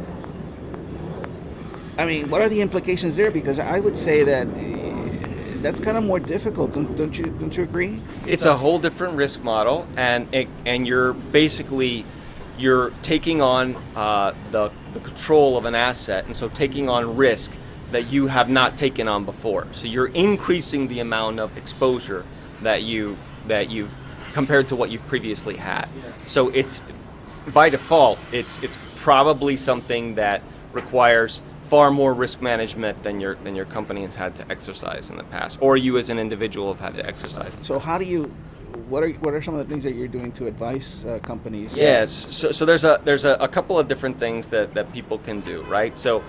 A: I mean, what are the implications there? Because I would say that that's kind of more difficult. Don't you agree?
B: It's a whole different risk model, and you're taking on the control of an asset, and so taking on risk that you have not taken on before. So you're increasing the amount of exposure that you've compared to what you've previously had.
A: Yeah.
B: So it's by default, it's probably something that requires far more risk management than your company has had to exercise in the past, or you as an individual have had to exercise.
A: So how do you? What are some of the things that you're doing to advise companies?
B: Yes. So there's a couple of different things that people can do, right? So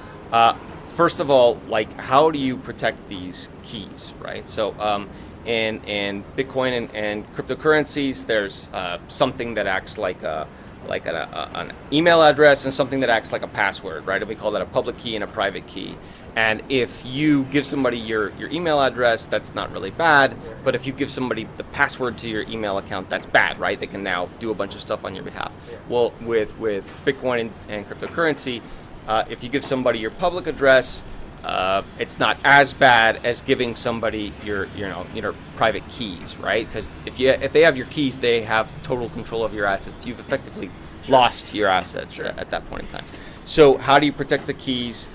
B: first of all, like, how do you protect these keys, right? So in Bitcoin and cryptocurrencies, there's something that acts like an email address and something that acts like a password, right? And we call that a public key and a private key. And if you give somebody your email address, that's not really bad. But if you give somebody the password to your email account, that's bad, right? They can now do a bunch of stuff on your behalf. Well, with Bitcoin and cryptocurrency, if you give somebody your public address, it's not as bad as giving somebody your private keys, right? Because if they have your keys, they have total control of your assets. You've effectively lost your assets at that point in time. So how do you protect the keys?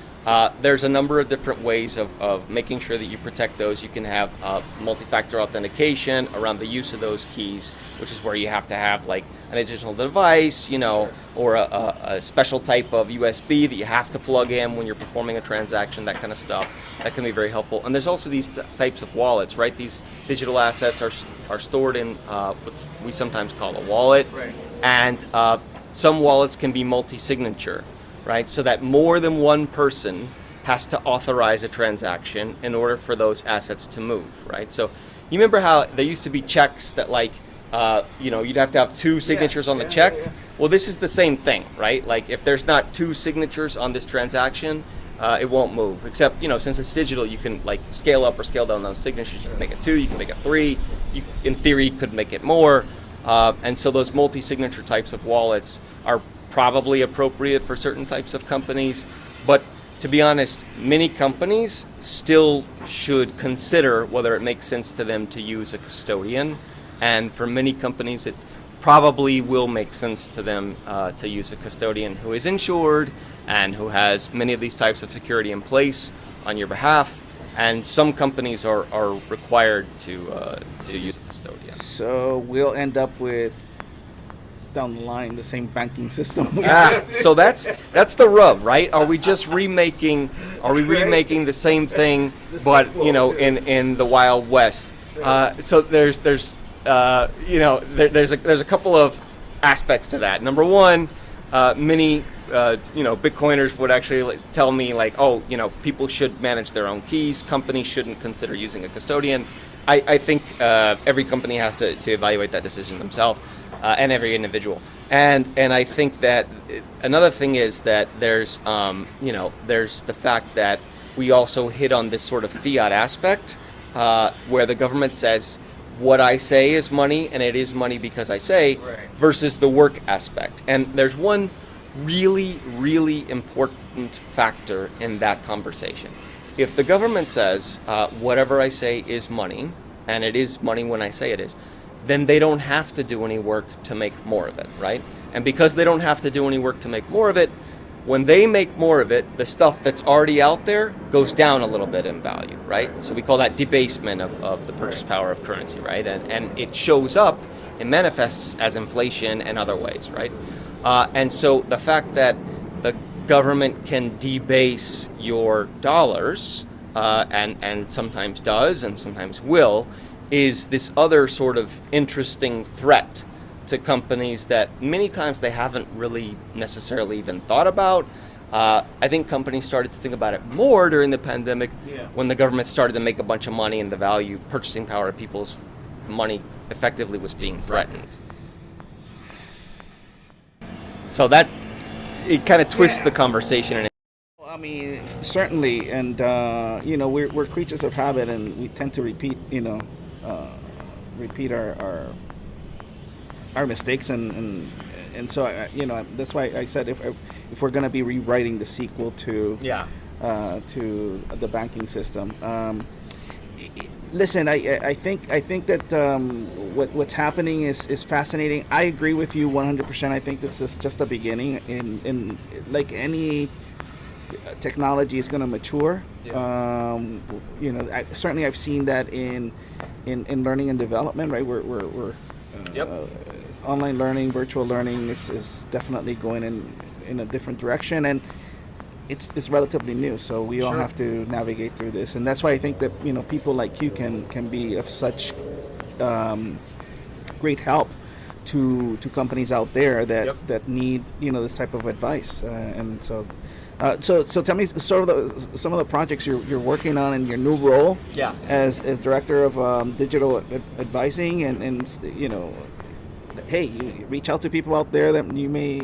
B: There's a number of different ways of making sure that you protect those. You can have multi-factor authentication around the use of those keys, which is where you have to have like an additional device, or a special type of USB that you have to plug in when you're performing a transaction, that kind of stuff. That can be very helpful. And there's also these types of wallets, right? These digital assets are stored in what we sometimes call a wallet.
A: Right.
B: And some wallets can be multi-signature, right? So that more than one person has to authorize a transaction in order for those assets to move, right? So you remember how there used to be checks that you'd have to have two signatures on the check? Yeah. Well, this is the same thing, right? Like if there's not two signatures on this transaction, it won't move. Except, since it's digital, you can like scale up or scale down those signatures. You can make it 2, you can make it 3. You, in theory, could make it more. And so those multi-signature types of wallets are probably appropriate for certain types of companies. But to be honest, many companies still should consider whether it makes sense to them to use a custodian. And for many companies, it probably will make sense to them to use a custodian who is insured and who has many of these types of security in place on your behalf. And some companies are required to use a custodian.
A: So we'll end up with, down the line, the same banking system.
B: So that's the rub, right? Are we just remaking the same thing, but in the Wild West? So there's a couple of aspects to that. Number one, many Bitcoiners would actually tell me people should manage their own keys. Companies shouldn't consider using a custodian. I think every company has to evaluate that decision themselves, and every individual. And I think that another thing is that there's the fact that we also hit on this sort of fiat aspect, where the government says, what I say is money, and it is money because I say,
A: right,
B: versus the work aspect. And there's one really, really important factor in that conversation. If the government says, whatever I say is money, and it is money when I say it is, then they don't have to do any work to make more of it, right? And because they don't have to do any work to make more of it, when they make more of it, the stuff that's already out there goes down a little bit in value, right? So we call that debasement of the purchase power of currency, right? And it shows up, it manifests as inflation and other ways, right? And so the fact that the government can debase your dollars, and sometimes does and sometimes will, is this other sort of interesting threat to companies that many times they haven't really necessarily even thought about. I think companies started to think about it more during the pandemic, when the government started to make a bunch of money and the purchasing power of people's money effectively was being threatened. So that, it kind of twists the conversation.
A: I mean, certainly, and we're creatures of habit, and we tend to repeat our our mistakes, and so that's why I said if we're going to be rewriting the sequel to the banking system. Listen, I think that what's happening is fascinating. I agree with you 100%. I think this is just the beginning. In like any technology is going to mature.
B: Yeah.
A: Certainly I've seen that in learning and development. Right, we're online learning, virtual learning is definitely going in a different direction, and it's relatively new, so we all have to navigate through this, and that's why I think that people like you can be of such great help to companies out there that need this type of advice, and so tell me sort of some of the projects you're working on in your new role as director of digital advising, and hey, you reach out to people out there that you may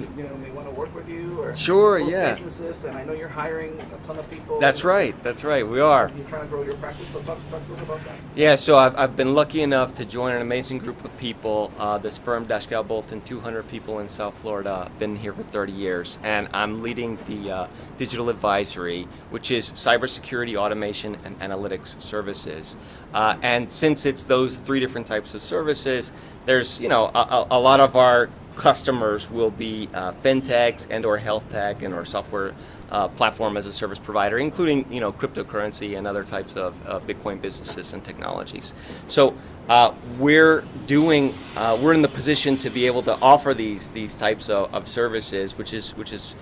A: want to work with you, or businesses, and I know you're hiring a ton of people.
B: That's right, we are.
A: You're trying to grow your practice, so talk to us about that.
B: Yeah, so I've been lucky enough to join an amazing group of people. This firm, Daszkal Bolton, 200 people in South Florida, been here for 30 years, and I'm leading the digital advisory, which is cybersecurity, automation, and analytics services. And since it's those three different types of services, there's a lot of our customers will be fintechs and or health tech and or software platform as a service provider, including cryptocurrency and other types of Bitcoin businesses and technologies. So we're in the position to be able to offer these types of services, which is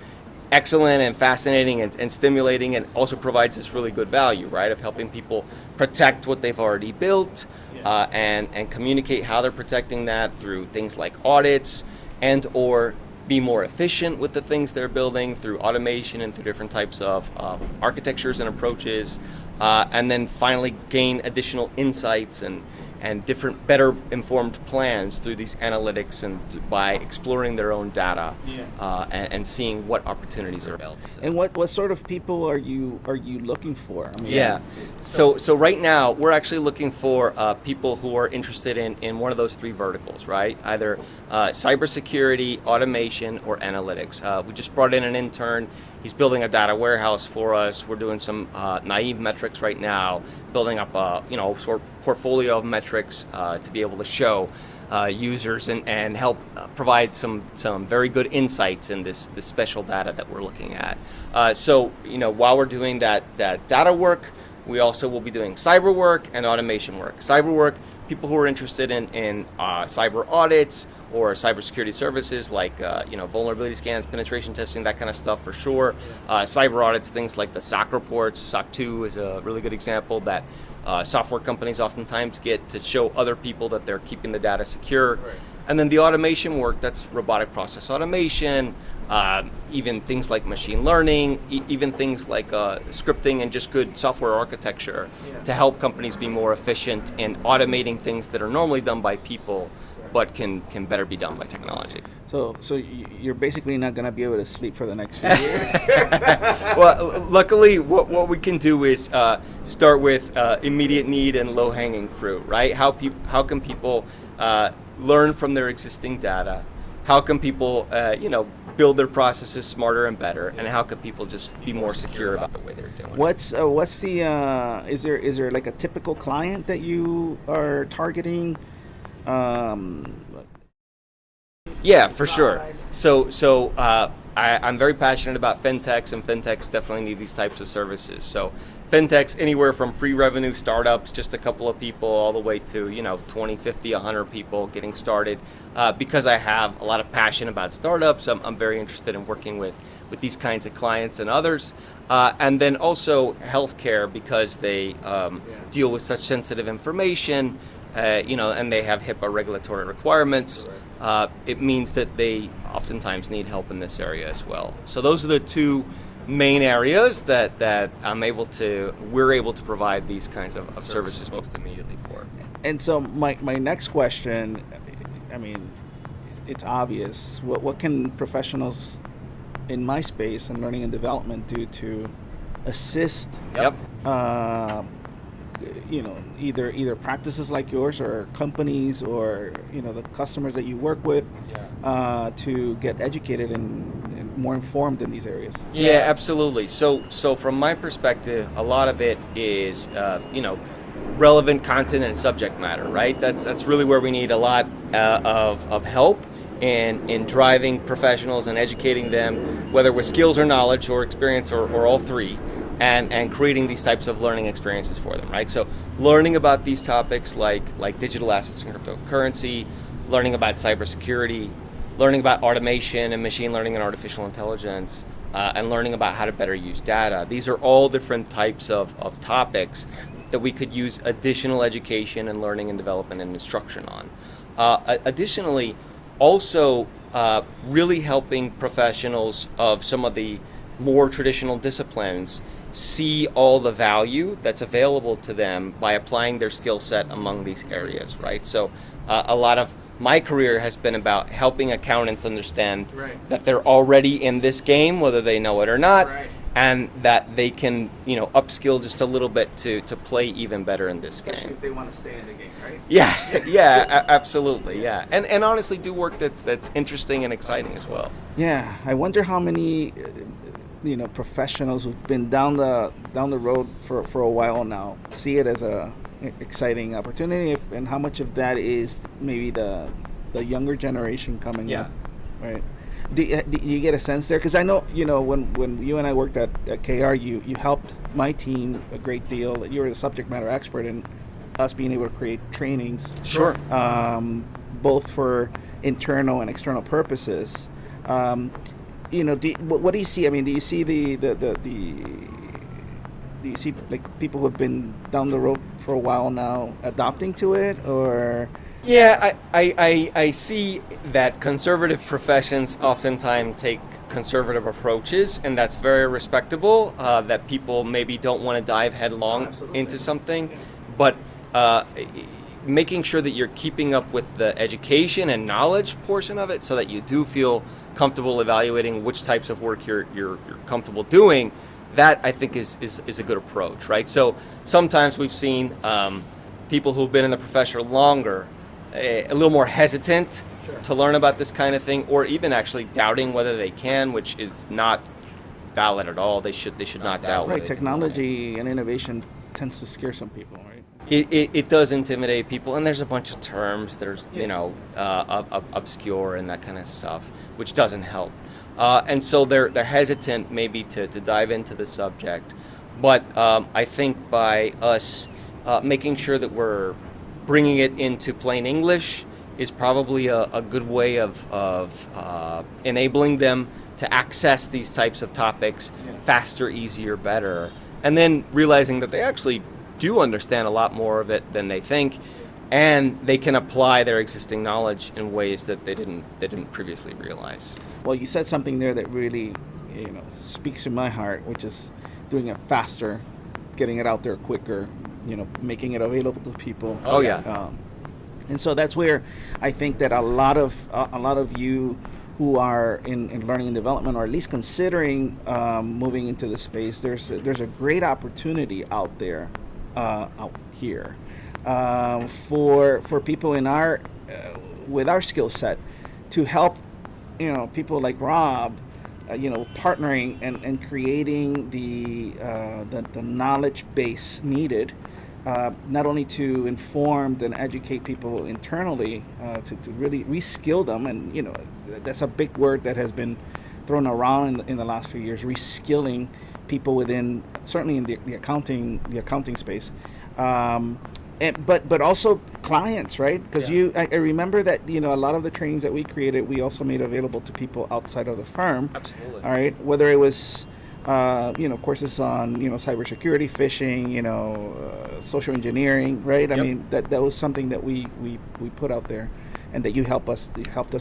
B: excellent and fascinating and stimulating, and also provides this really good value, right, of helping people protect what they've already built, and communicate how they're protecting that through things like audits, and or be more efficient with the things they're building through automation and through different types of architectures and approaches, and then finally gain additional insights and different, better informed plans through these analytics and by exploring their own data, and seeing what opportunities are available to them.
A: And what sort of people are you looking for? I mean,
B: So right now we're actually looking for people who are interested in one of those three verticals, right? Either cybersecurity, automation, or analytics. We just brought in an intern. He's building a data warehouse for us. We're doing some naive metrics right now, building up a sort of portfolio of metrics to be able to show users and help provide some very good insights in this special data that we're looking at. So while we're doing that data work, we also will be doing cyber work and automation work. Cyber work, people who are interested in cyber audits or cybersecurity services like vulnerability scans, penetration testing, that kind of stuff for sure. Cyber audits, things like the SOC reports. SOC 2 is a really good example that software companies oftentimes get to show other people that they're keeping the data secure.
A: Right.
B: And then the automation work, that's robotic process automation, even things like machine learning, even things like scripting and just good software architecture to help companies be more efficient in automating things that are normally done by people, but can better be done by technology.
A: So you're basically not going to be able to sleep for the next few years?
B: Well, luckily, what we can do is start with immediate need and low-hanging fruit, right? How can people learn from their existing data? How can people, build their processes smarter and better? And how can people just be more secure about the way they're doing it?
A: What's the is there like a typical client that you are targeting?
B: Yeah, for sure. So I'm very passionate about fintechs, and fintechs definitely need these types of services. So fintechs anywhere from pre-revenue startups, just a couple of people, all the way to 20, 50, 100 people getting started. Because I have a lot of passion about startups, I'm very interested in working with these kinds of clients and others. And then also healthcare, because they deal with such sensitive information, and they have HIPAA regulatory requirements. It means that they oftentimes need help in this area as well. So those are the two main areas that we're able to provide these kinds of services most immediately for.
A: And so my next question, I mean, it's obvious. What can professionals in my space and learning and development do to assist either practices like yours or companies or the customers that you work with to get educated and more informed in these areas?
B: Yeah, absolutely. So from my perspective, a lot of it is relevant content and subject matter, right? That's really where we need a lot of help in driving professionals and educating them, whether with skills or knowledge or experience or all three, and creating these types of learning experiences for them, right? So learning about these topics like digital assets and cryptocurrency, learning about cybersecurity, learning about automation and machine learning and artificial intelligence, and learning about how to better use data. These are all different types of topics that we could use additional education and learning and development and instruction on. Additionally, also really helping professionals of some of the more traditional disciplines see all the value that's available to them by applying their skill set among these areas, right? So a lot of my career has been about helping accountants understand that they're already in this game, whether they know it or not, and that they can, upskill just a little bit to play even better in this game.
A: Especially if they want to stay in the game, right?
B: Yeah, absolutely, yeah. And honestly do work that's interesting and exciting as well.
A: Yeah, I wonder how many professionals who've been down the road for a while now see it as a exciting opportunity, and how much of that is maybe the younger generation coming up, right? Do you get a sense there? Because I know, when you and I worked at KR, you helped my team a great deal. You were the subject matter expert in us being able to create trainings, both for internal and external purposes. What do you see? I mean, do you see do you see like people who have been down the road for a while now adopting to it, or?
B: Yeah, I see that conservative professions oftentimes take conservative approaches, and that's very respectable, that people maybe don't want to dive headlong into something, but making sure that you're keeping up with the education and knowledge portion of it so that you do feel comfortable evaluating which types of work you're comfortable doing, that I think is a good approach, right? So sometimes we've seen people who've been in the profession longer a little more hesitant to learn about this kind of thing, or even actually doubting whether they can, which is not valid at all. They should not doubt.
A: Right, technology and innovation tends to scare some people, right?
B: It does intimidate people, and there's a bunch of terms that are obscure and that kind of stuff, which doesn't help. And so they're hesitant maybe to dive into the subject. But I think by us making sure that we're bringing it into plain English is probably a good way of enabling them to access these types of topics faster, easier, better, and then realizing that they actually do understand a lot more of it than they think, and they can apply their existing knowledge in ways that they didn't previously realize.
A: Well, you said something there that really speaks to my heart, which is doing it faster, getting it out there quicker, making it available to people.
B: Oh yeah.
A: And so that's where I think that a lot of you who are in learning and development, or at least considering moving into the space, there's a great opportunity out here for people in our with our skill set to help people like Rob, partnering and creating the knowledge base needed. Not only to inform and educate people internally, to really reskill them, and that's a big word that has been thrown around in the last few years. Reskilling people within, certainly in the accounting space, but also clients, right? Because I remember that a lot of the trainings that we created, we also made available to people outside of the firm.
B: Absolutely.
A: All right, whether it was courses on cybersecurity, phishing, social engineering, right? I mean that was something that we put out there, and that you helped us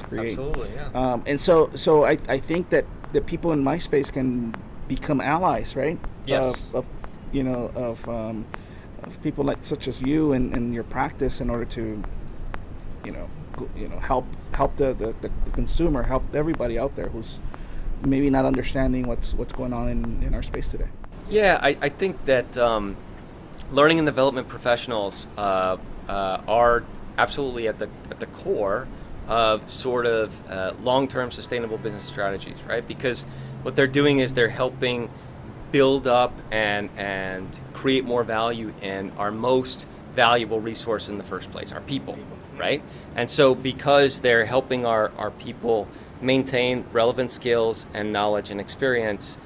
A: create.
B: Absolutely, yeah.
A: And so I think that the people in my space can become allies, right?
B: Yes.
A: Of people like such as you and your practice, in order to help the consumer, help everybody out there who's maybe not understanding what's going on in our space today.
B: Yeah, I think that learning and development professionals are absolutely at the core of sort of long-term sustainable business strategies, right? Because what they're doing is they're helping build up and create more value in our most valuable resource in the first place, our people, right? And so because they're helping our people maintain relevant skills and knowledge and experience,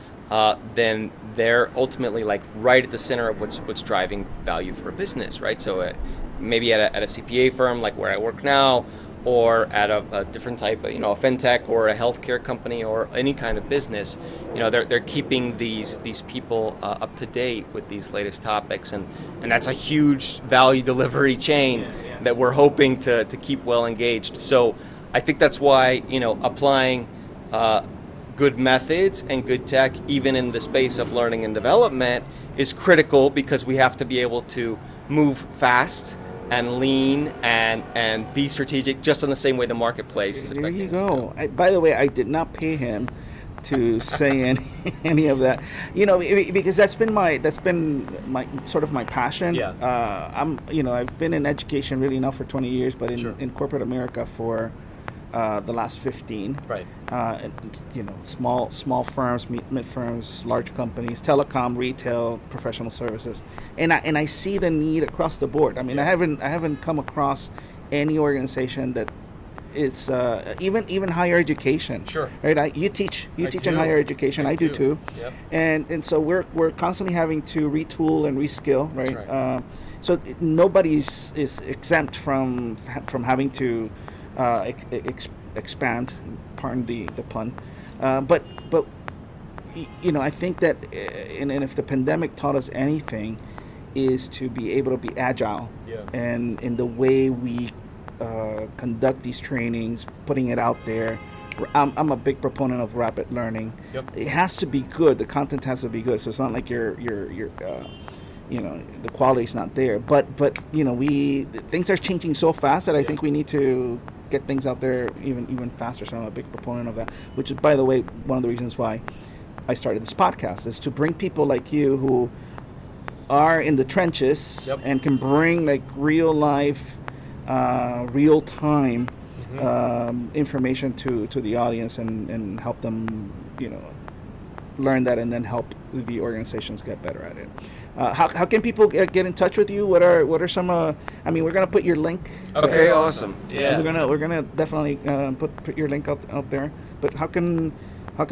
B: then they're ultimately like right at the center of what's driving value for a business, right? So maybe at a CPA firm like where I work now, or at a different type of, a fintech or a healthcare company or any kind of business, they're keeping these people up to date with these latest topics, and that's a huge value delivery chain that we're hoping to keep well engaged. So I think that's why, applying good methods and good tech, even in the space of learning and development, is critical, because we have to be able to move fast and lean and be strategic, just in the same way the marketplace is expecting us to.
A: There you go. By the way, I did not pay him to say any of that, because that's been my sort of my passion.
B: Yeah.
A: I've been in education really now for 20 years, but in corporate America for the last 15.
B: Right.
A: Small firms, mid firms, large companies, telecom, retail, professional services, and I see the need across the board. I mean, I haven't come across any organization that it's even higher education.
B: Sure.
A: Right. You teach in higher education. I do too.
B: Yep.
A: And so we're constantly having to retool and reskill. Right.
B: That's right.
A: So nobody's is exempt from having to expand, pardon the pun, but I think that and if the pandemic taught us anything, is to be able to be agile, and in the way we conduct these trainings, putting it out there. I'm a big proponent of rapid learning.
B: Yep.
A: It has to be good. The content has to be good. So it's not like you're the quality's not there. But things are changing so fast that I think we need to get things out there even faster. So I'm a big proponent of that, which is, by the way, one of the reasons why I started this podcast, is to bring people like you who are in the trenches and can bring like real life, real time information to the audience and help them, learn that, and then help the organizations get better at it. How can people get in touch with you? What are some? We're gonna put your link.
B: Okay, awesome. Yeah,
A: we're gonna definitely put your link out there. But how can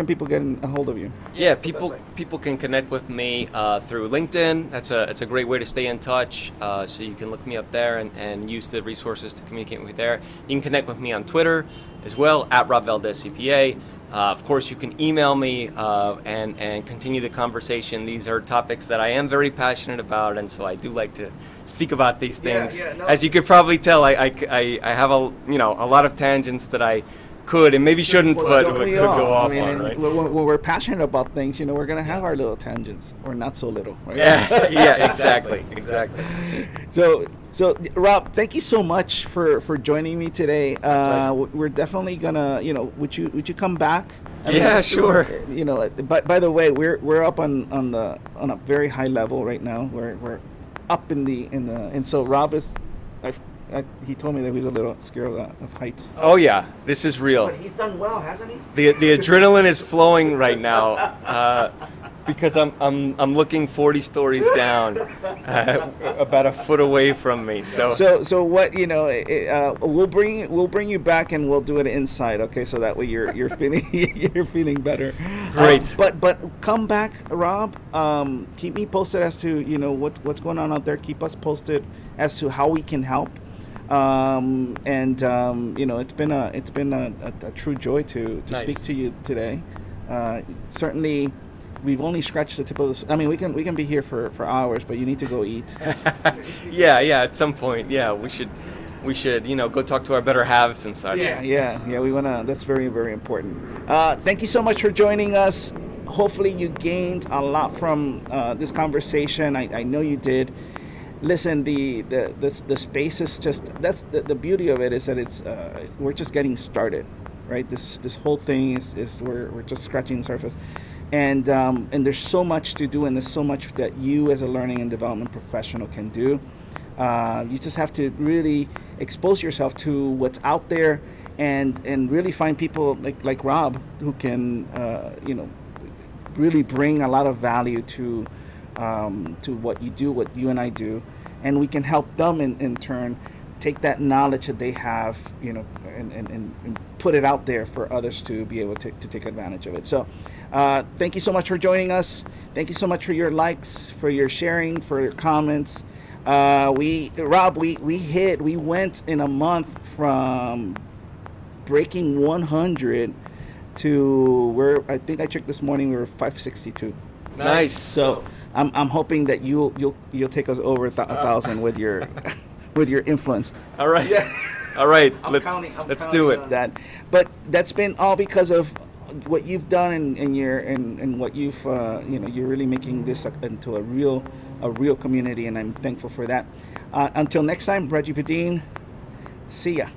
A: people get a hold of you?
B: Yeah, people can connect with me through LinkedIn. That's a great way to stay in touch. So you can look me up there and use the resources to communicate with me there. You can connect with me on Twitter as well, at Rob Valdez CPA. Of course, you can email me and continue the conversation. These are topics that I am very passionate about, and so I do like to speak about these things. As you could probably tell, I have a lot of tangents that I could and maybe shouldn't, but could go off on, right?
A: When we're passionate about things, we're going to have our little tangents, or not so little, right?
B: Yeah, exactly.
A: So Rob, thank you so much for joining me today. We're definitely gonna, would you come back?
B: Sure.
A: By the way, we're up on a very high level right now. We're up in the and so Rob is, he told me that he's a little scared of heights.
B: Oh yeah, this is real.
A: But he's done well, hasn't he?
B: The adrenaline is flowing right now. Because I'm looking 40 stories down, about a foot away from me. So
A: what we'll bring you back, and we'll do it inside. Okay, so that way you're feeling better.
B: Great.
A: But come back, Rob. Keep me posted as to what's going on out there. Keep us posted as to how we can help. It's been a true joy to speak to you today. Certainly. We've only scratched the tip of the. We can be here for hours, but you need to go eat.
B: Yeah. At some point, we should go talk to our better halves and such.
A: Yeah. We wanna. That's very, very important. Thank you so much for joining us. Hopefully, you gained a lot from this conversation. I know you did. Listen, the space is just. That's the beauty of it, is that it's we're just getting started, right? This whole thing is we're just scratching the surface. And there's so much to do, and there's so much that you as a learning and development professional can do. You just have to really expose yourself to what's out there, and really find people like Rob who can really bring a lot of value to what you do, what you and I do, and we can help them in turn take that knowledge that they have, and put it out there for others to be able to take advantage of it. So thank you so much for joining us. Thank you so much for your likes, for your sharing, for your comments. We went in a month from breaking 100 to I think I checked this morning, we were 562.
B: Nice.
A: So I'm hoping that you'll take us over 1,000 with your with your influence.
B: All right.
A: Yeah.
B: All right.
A: I'm
B: Let's
A: counting
B: do it.
A: on that. But that's been all because of what you've done, and what you've you're really making this into a real community, and I'm thankful for that. Until next time, Reggie Padine. See ya.